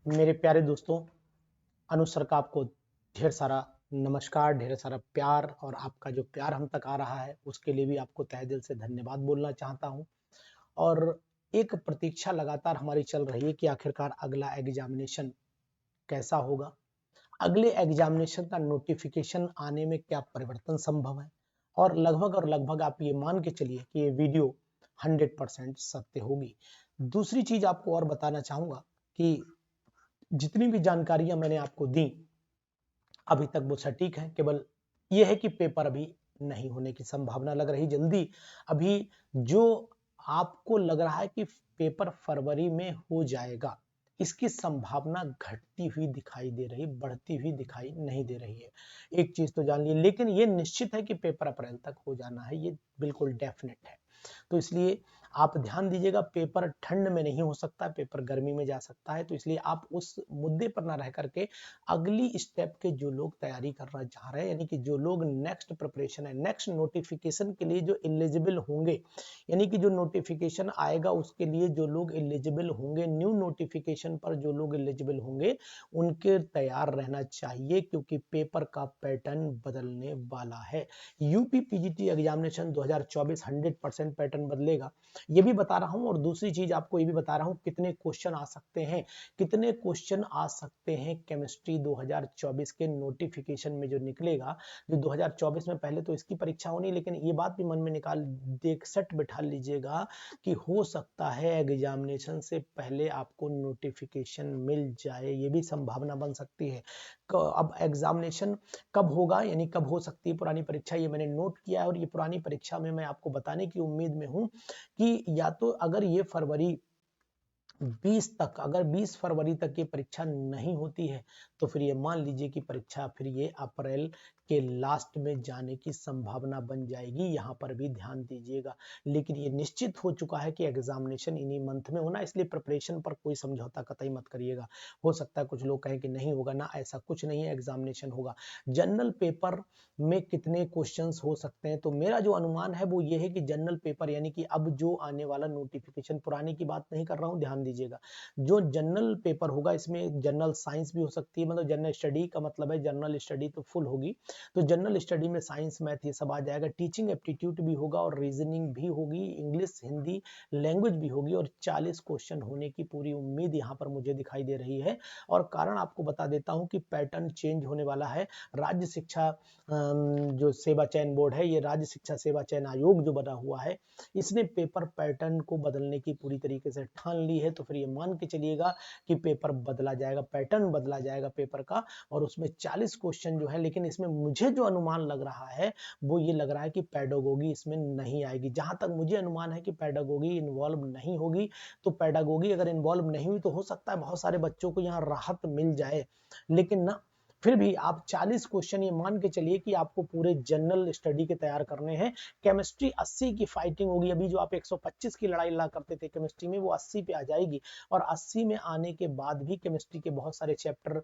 मेरे प्यारे दोस्तों, अनु सर का आपको ढेर सारा नमस्कार, ढेर सारा प्यार और आपका जो प्यार हम तक आ रहा है उसके लिए भी आपको तहे दिल से धन्यवाद बोलना चाहता हूं। और एक प्रतीक्षा लगातार हमारी चल रही है कि आखिरकार अगला एग्जामिनेशन कैसा होगा, अगले एग्जामिनेशन का नोटिफिकेशन आने में क्या परिवर्तन संभव है। और लगभग आप ये मान के चलिए कि ये वीडियो 100% सत्य होगी। दूसरी चीज आपको और बताना चाहूंगा कि जितनी भी जानकारियां मैंने आपको दी अभी तक वो सटीक है। केवल ये है कि पेपर अभी नहीं होने की संभावना लग रही जल्दी। अभी जो आपको लग रहा है कि पेपर फरवरी में हो जाएगा, इसकी संभावना घटती हुई दिखाई दे रही, बढ़ती हुई दिखाई नहीं दे रही है। एक चीज तो जान लीजिए, लेकिन ये निश्चित है कि पेपर अप्रैल तक हो जाना है, ये बिल्कुल डेफिनेट है। तो इसलिए आप ध्यान दीजिएगा, पेपर ठंड में नहीं हो सकता, पेपर गर्मी में जा सकता है। तो इसलिए आप उस मुद्दे पर ना रह करके अगली स्टेप के जो लोग तैयारी करना चाह रहे हैं, यानी कि जो लोग नेक्स्ट प्रिपरेशन है, नेक्स्ट नोटिफिकेशन के लिए जो एलिजिबल होंगे, यानी कि जो नोटिफिकेशन आएगा उसके लिए जो लोग एलिजिबल होंगे, न्यू नोटिफिकेशन पर जो लोग एलिजिबल होंगे, उनके तैयार रहना चाहिए, क्योंकि पेपर का पैटर्न बदलने वाला है। यूपी पीजीटी एग्जामिनेशन 2024 100% पैटर्न बदलेगा, ये भी बता रहा हूं। और दूसरी चीज आपको ये भी बता रहा हूं कितने क्वेश्चन आ सकते हैं, कितने क्वेश्चन आ सकते हैं केमिस्ट्री 2024 के नोटिफिकेशन में जो निकलेगा। जो 2024 में पहले तो इसकी परीक्षा होनी, लेकिन ये बात भी मन में निकाल देख सट बिठा लीजिएगा कि हो सकता है एग्जामिनेशन से पहले आपको नोटिफिकेशन मिल जाए, ये भी संभावना बन सकती है। अब एग्जामिनेशन कब होगा, यानी कब हो सकती है पुरानी परीक्षा, ये मैंने नोट किया है। और ये पुरानी परीक्षा में मैं आपको बताने की उम्मीद में हूं कि या तो अगर ये फरवरी 20 तक, अगर 20 फरवरी तक ये परीक्षा नहीं होती है, तो फिर ये मान लीजिए कि परीक्षा फिर ये अप्रैल के लास्ट में जाने की संभावना बन जाएगी। यहां पर भी ध्यान दीजिएगा, लेकिन ये निश्चित हो चुका है कि एग्जामिनेशन इन्हीं मंथ में होना, इसलिए प्रिपरेशन पर कोई समझौता कतई मत करिएगा। हो सकता है कुछ लोग कहें कि नहीं होगा ना, ऐसा कुछ नहीं है, एग्जामिनेशन होगा। जनरल पेपर में कितने क्वेश्चंस हो सकते हैं, तो मेरा जो अनुमान है वो ये है कि जनरल पेपर, यानी कि अब जो आने वाला नोटिफिकेशन, पुराने की बात नहीं कर रहा हूं, ध्यान दीजिएगा, जो जनरल पेपर होगा इसमें जनरल साइंस भी हो सकती है, मतलब जनरल स्टडी का मतलब है जनरल स्टडी तो फुल होगी, तो जनरल स्टडी में साइंस मैथ ये सब आ जाएगा, टीचिंग एप्टीट्यूड भी होगा और रीजनिंग भी होगी, इंग्लिश हिंदी लैंग्वेज भी होगी, और 40 क्वेश्चन होने की पूरी उम्मीद यहाँ पर मुझे दिखाई दे रही है। और कारण आपको बता देता हूँ कि पैटर्न चेंज होने वाला है। राज्य शिक्षा जो सेवा चयन बोर्ड है, ये राज्य शिक्षा सेवा चयन आयोग जो बना हुआ है, इसने पेपर पैटर्न को बदलने की पूरी तरीके से ठान ली है। तो फिर ये मान के चलिएगा कि पेपर बदला जाएगा, पैटर्न बदला जाएगा पेपर का, और उसमें 40 क्वेश्चन जो है। लेकिन इसमें मुझे जो अनुमान लग रहा है वो ये लग रहा है कि पेडागोगी इसमें नहीं आएगी। जहां तक मुझे अनुमान है कि पेडागोगी इन्वॉल्व नहीं होगी, तो पेडागोगी अगर इन्वॉल्व नहीं हुई तो हो सकता है बहुत सारे बच्चों को यहाँ राहत मिल जाए, लेकिन ना, फिर भी आप 40 क्वेश्चन ये मान के चलिए कि आपको पूरे जनरल स्टडी के तैयार करने हैं। केमिस्ट्री 80 की फाइटिंग होगी, अभी जो आप 125 की लड़ाई लड़ा करते थे केमिस्ट्री में, वो 80 पे आ जाएगी। और 80 में आने के बाद भी केमिस्ट्री के बहुत सारे चैप्टर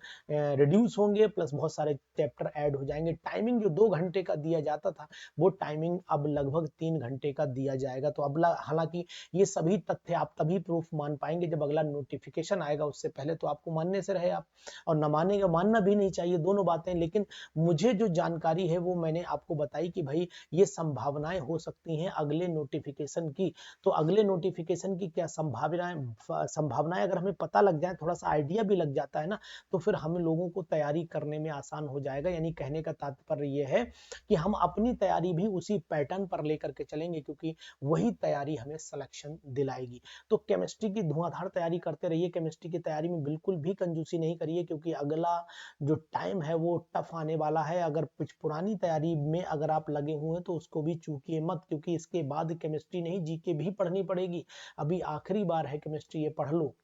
रिड्यूस होंगे, प्लस बहुत सारे चैप्टर ऐड हो जाएंगे। टाइमिंग जो 2 घंटे का दिया जाता था, वो टाइमिंग अब लगभग 3 घंटे का दिया जाएगा। तो अब हालांकि ये सभी तथ्य आप तभी प्रूफ मान पाएंगे जब अगला नोटिफिकेशन आएगा, उससे पहले तो आपको मानने से रहे आप, और न मानेगा, मानना भी नहीं चाहिए, दोनों बातें। लेकिन मुझे जो जानकारी है वो मैंने आपको बताई कि भाई ये संभावनाएं हो सकती हैं अगले नोटिफिकेशन की। तो अगले नोटिफिकेशन की क्या संभावनाएं अगर हमें पता लग जाए, थोड़ा सा आइडिया भी लग जाता है ना, तो फिर हम लोगों को तैयारी करने में आसान हो जाएगा। यानी कहने का तात्पर्य ये है कि हम अपनी तैयारी भी उसी पैटर्न पर लेकर के चलेंगे, क्योंकि वही तैयारी हमें सिलेक्शन दिलाएगी। तो केमिस्ट्री की धुआंधार तैयारी करते रहिए, केमिस्ट्री की तैयारी में बिल्कुल भी कंजूसी नहीं करिए, क्योंकि अगला जो टाइम है वो टफ आने वाला है। अगर कुछ पुरानी तैयारी में अगर आप लगे हुए हैं तो उसको भी चूकिए मत, क्योंकि इसके बाद केमिस्ट्री नहीं, जीके भी पढ़नी पड़ेगी। अभी आखिरी बार है केमिस्ट्री, ये पढ़ लो,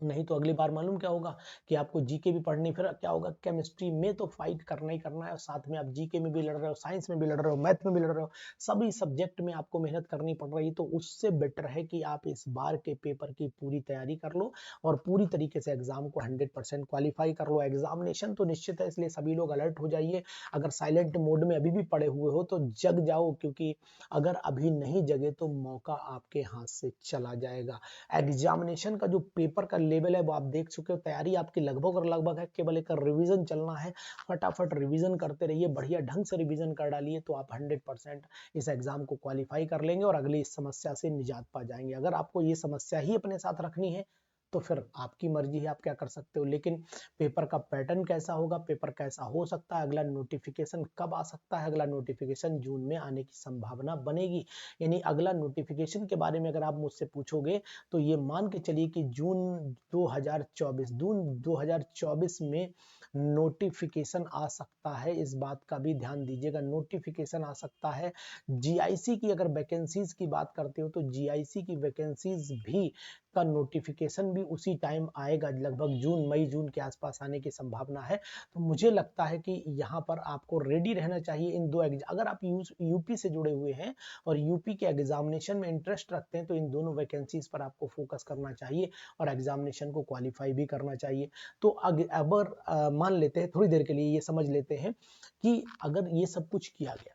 नहीं तो अगली बार मालूम क्या होगा कि आपको जीके भी पढ़नी, फिर क्या होगा, केमिस्ट्री में तो फाइट करना ही करना है, और साथ में आप जीके में भी लड़ रहे हो, साइंस में भी लड़ रहे हो, मैथ में भी लड़ रहे हो, सभी सब्जेक्ट में आपको मेहनत करनी पड़ रही है। तो उससे बेटर है कि आप इस बार के पेपर की पूरी तैयारी कर लो और पूरी तरीके से एग्जाम को 100% क्वालिफाई कर लो। एग्जामिनेशन तो निश्चित है, इसलिए सभी लोग अलर्ट हो जाइए। अगर साइलेंट मोड में अभी भी पड़े हुए हो तो जग जाओ, क्योंकि अगर अभी नहीं जगे तो मौका आपके हाथ से चला जाएगा। एग्जामिनेशन का जो पेपर का लेवल है वो आप देख चुके हो, तैयारी आपकी लगभग और लगभग है, केवल एक रिवीजन चलना है। फटाफट रिवीजन करते रहिए, बढ़िया ढंग से रिवीजन कर डालिए तो आप 100% इस एग्जाम को क्वालिफाई कर लेंगे और अगली इस समस्या से निजात पा जाएंगे। अगर आपको ये समस्या ही अपने साथ रखनी है तो फिर आपकी मर्जी है, आप क्या कर सकते हो। लेकिन पेपर का पैटर्न कैसा होगा, पेपर कैसा हो सकता है, अगला नोटिफिकेशन कब आ सकता है, अगला नोटिफिकेशन जून में आने की संभावना बनेगी। यानी अगला नोटिफिकेशन के बारे में अगर आप मुझसे पूछोगे तो ये मान के चलिए कि जून 2024 में नोटिफिकेशन आ सकता है। इस बात का भी ध्यान दीजिएगा, नोटिफिकेशन आ सकता है। जीआईसी की अगर वैकेंसीज की बात करते हो तो जीआईसी की वैकेंसीज भी का नोटिफिकेशन भी उसी टाइम आएगा, लगभग मई जून के आसपास आने की संभावना है। तो मुझे लगता है कि यहाँ पर आपको रेडी रहना चाहिए इन दो अगर आप यूपी से जुड़े हुए हैं और यूपी के एग्जामिनेशन में इंटरेस्ट रखते हैं तो इन दोनों वैकेंसीज पर आपको फोकस करना चाहिए और एग्जामिनेशन को क्वालिफाई भी करना चाहिए। तो अगर मान लेते हैं, थोड़ी देर के लिए ये समझ लेते हैं कि अगर ये सब कुछ किया गया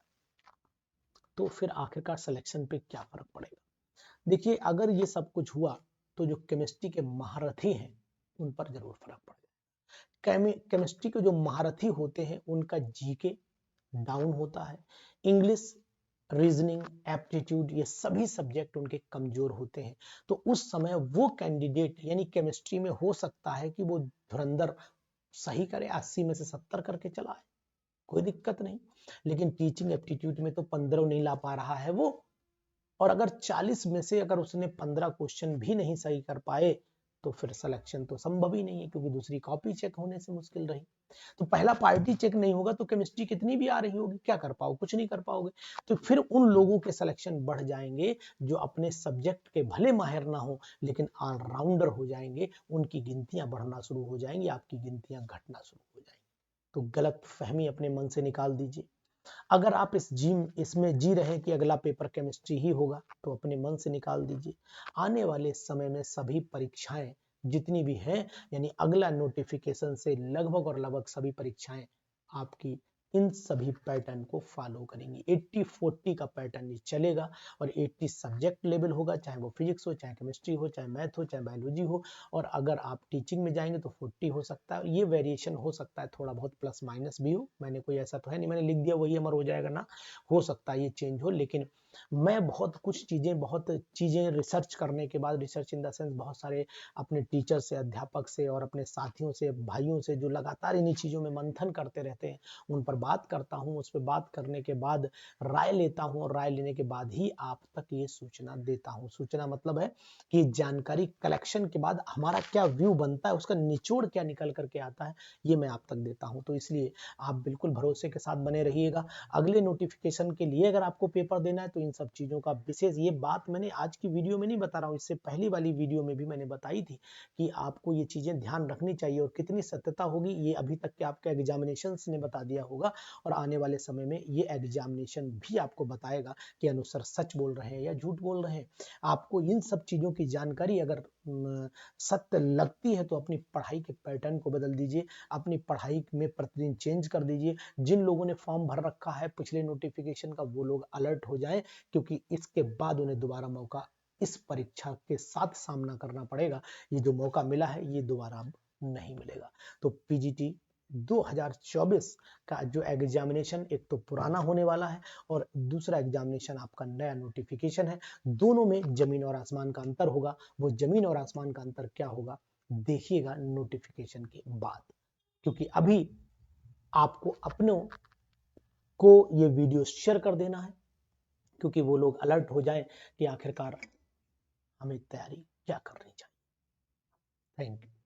तो फिर आखिरकार सिलेक्शन पे क्या फर्क पड़ेगा। देखिए, अगर ये सब कुछ हुआ तो जो केमिस्ट्री के महारथी हैं उन पर जरूर फर्क पड़ेगा। केमिस्ट्री के जो महारथी होते हैं उनका जीके डाउन होता है, इंग्लिश, रीजनिंग, एप्टीट्यूड, ये सभी सब्जेक्ट उनके कमजोर होते हैं। तो उस समय वो कैंडिडेट यानी केमिस्ट्री में हो सकता है कि वो धुरंधर सही करे, 80 में से 70 करके चला है, कोई दिक्कत नहीं। लेकिन टीचिंग एप्टीट्यूड में तो 15 नहीं ला पा रहा है वो, और अगर 40 में से अगर उसने 15 क्वेश्चन भी नहीं सही कर पाए तो फिर सिलेक्शन तो संभव ही नहीं है, क्योंकि दूसरी कॉपी चेक होने से मुश्किल रही। तो पहला पार्टी चेक नहीं होगा तो केमिस्ट्री कितनी भी आ रही होगी, क्या कर पाओ, कुछ नहीं कर पाओगे। तो फिर उन लोगों के सिलेक्शन बढ़ जाएंगे जो अपने सब्जेक्ट के भले माहिर ना हो लेकिन ऑलराउंडर हो जाएंगे, उनकी गिनतियां बढ़ना शुरू हो जाएंगी, आपकी गिनतियां घटना शुरू हो जाएंगी। तो गलत फहमी अपने मन से निकाल दीजिए। अगर आप इसमें जी रहे हैं कि अगला पेपर केमिस्ट्री ही होगा तो अपने मन से निकाल दीजिए। आने वाले समय में सभी परीक्षाएं जितनी भी हैं, यानी अगला नोटिफिकेशन से लगभग और लगभग सभी परीक्षाएं आपकी इन सभी पैटर्न को फॉलो करेंगी। 80-40 का पैटर्न ये चलेगा और 80 सब्जेक्ट लेवल होगा, चाहे वो फिजिक्स हो, चाहे केमिस्ट्री हो, चाहे मैथ हो, चाहे बायोलॉजी हो। और अगर आप टीचिंग में जाएंगे तो 40 हो सकता है। ये वेरिएशन हो सकता है, थोड़ा बहुत प्लस माइनस भी हो, मैंने कोई ऐसा तो है नहीं मैंने लिख दिया वही अमर हो जाएगा ना, हो सकता है ये चेंज हो। लेकिन मैं बहुत चीजें रिसर्च करने के बाद, रिसर्च इन द सेंस बहुत सारे अपने टीचर से, अध्यापक से और अपने साथियों से, भाइयों से जो लगातार इन्हीं चीजों में मंथन करते रहते हैं, उन पर बात करता हूं, उस पर बात करने के बाद राय लेता हूं और राय लेने के बाद ही आप तक ये सूचना देता हूं। सूचना मतलब है कि जानकारी कलेक्शन के बाद हमारा क्या व्यू बनता है, उसका निचोड़ क्या निकल करके आता है, ये मैं आप तक देता हूं। तो इसलिए आप बिल्कुल भरोसे के साथ बने रहिएगा। अगले नोटिफिकेशन के लिए अगर आपको पेपर देना है तो इन सब चीजों का विशेष, ये बात मैंने आज की वीडियो में नहीं बता रहा हूं, इससे पहली वाली वीडियो में भी मैंने बताई थी कि आपको ये चीजें ध्यान रखनी चाहिए। और कितनी सत्यता होगी ये अभी तक के आपके एग्जामिनेशन ने बता दिया होगा, और आने वाले समय में ये एग्जामिनेशन भी आपको बताएगा कि अनुसर सच बोल रहे हैं या झूठ बोल रहे हैं। आपको इन सब चीजों की जानकारी अगर सत्य लगती है तो अपनी पढ़ाई के पैटर्न को बदल दीजिए, अपनी पढ़ाई में प्रतिदिन चेंज कर दीजिए। जिन लोगों ने फॉर्म भर रखा है पिछले नोटिफिकेशन का, वो लोग अलर्ट हो जाएं, क्योंकि इसके बाद उन्हें दोबारा मौका इस परीक्षा के साथ सामना करना पड़ेगा। ये जो मौका मिला है ये दोबारा अब नहीं मिलेगा। तो पीजीटी 2024 का जो एग्जामिनेशन एक तो पुराना होने वाला है और दूसरा एग्जामिनेशन आपका नया नोटिफिकेशन है। दोनों में जमीन और आसमान का अंतर होगा। वो जमीन और आसमान का अंतर क्या होगा देखिएगा नोटिफिकेशन के बाद, क्योंकि अभी आपको अपनों को ये वीडियो शेयर कर देना है, क्योंकि वो लोग अलर्ट हो जाएं कि आखिरकार हमें तैयारी क्या करनी चाहिए। Thank you.